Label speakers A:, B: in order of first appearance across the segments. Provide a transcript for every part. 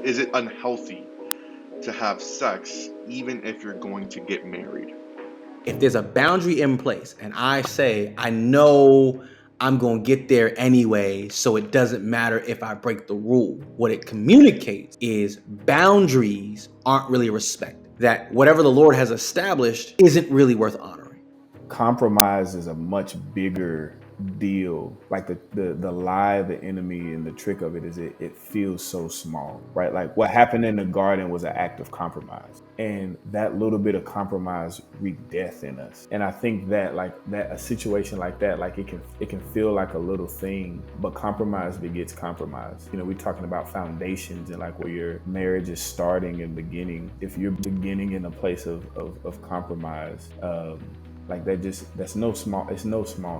A: Is it unhealthy to have sex even if you're going to get married?
B: If there's a boundary in place and I say, I know I'm going to get there anyway, so it doesn't matter if I break the rule. What it communicates is boundaries aren't really respected. That whatever the Lord has established isn't really worth honoring.
C: Compromise is a much bigger deal. Like the lie, the enemy, and the trick of it is it feels so small, right? Like what happened in the garden was an act of compromise, and that little bit of compromise wreaked death in us. And I think that a situation like that, like it can feel like a little thing, but compromise begets compromise. You know, we're talking about foundations and like where your marriage is starting and beginning. If you're beginning in a place of compromise, like it's no small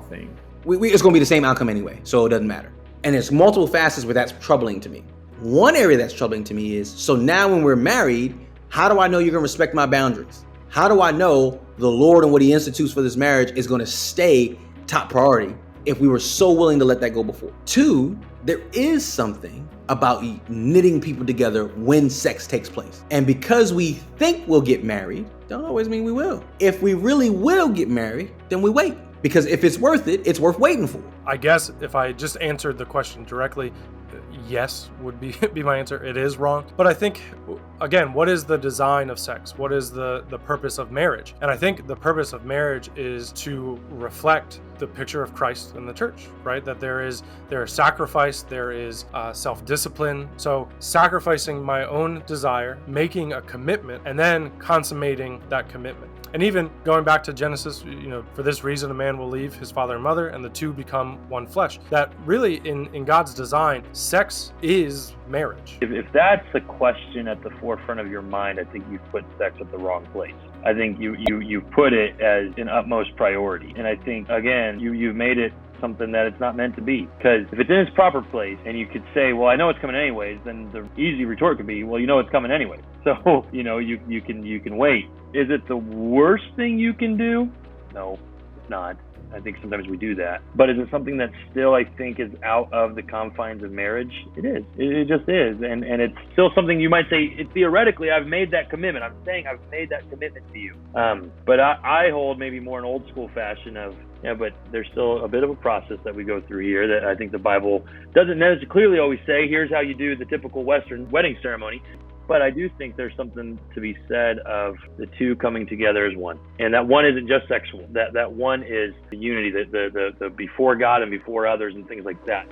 C: thing.
B: It's going to be the same outcome anyway, so it doesn't matter. And there's multiple facets where that's troubling to me. One area that's troubling to me is, so now when we're married, how do I know you're going to respect my boundaries? How do I know the Lord and what he institutes for this marriage is going to stay top priority if we were so willing to let that go before? Two, there is something about knitting people together when sex takes place. And because we think we'll get married, don't always mean we will. If we really will get married, then we wait. Because if it's worth it, it's worth waiting for.
D: I guess if I just answered the question directly, yes would be my answer. It is wrong. But I think, again, what is the design of sex? What is the purpose of marriage? And I think the purpose of marriage is to reflect the picture of Christ in the church, right? That there is sacrifice, there is self-discipline. So sacrificing my own desire, making a commitment, and then consummating that commitment. And even going back to Genesis, for this reason, a man will leave his father and mother, and the two become one flesh. That really, in God's design, sex is marriage.
E: If that's the question at the forefront of your mind, I think you've put sex at the wrong place. I think you put it as an utmost priority. And I think, again, you've made it something that it's not meant to be. Because if it's in its proper place and you could say, well, I know it's coming anyways, then the easy retort could be, well, you know it's coming anyway. So, you can wait. Is it the worst thing you can do? No, it's not. I think sometimes we do that. But is it something that still, I think, is out of the confines of marriage? It is. It just is. And it's still something you might say, theoretically, I've made that commitment. I'm saying I've made that commitment to you. But I hold maybe more an old school fashion of, but there's still a bit of a process that we go through here that I think the Bible doesn't necessarily clearly always say, here's how you do the typical Western wedding ceremony. But I do think there's something to be said of the two coming together as one. And that one isn't just sexual. That one is the unity, the before God and before others and things like that.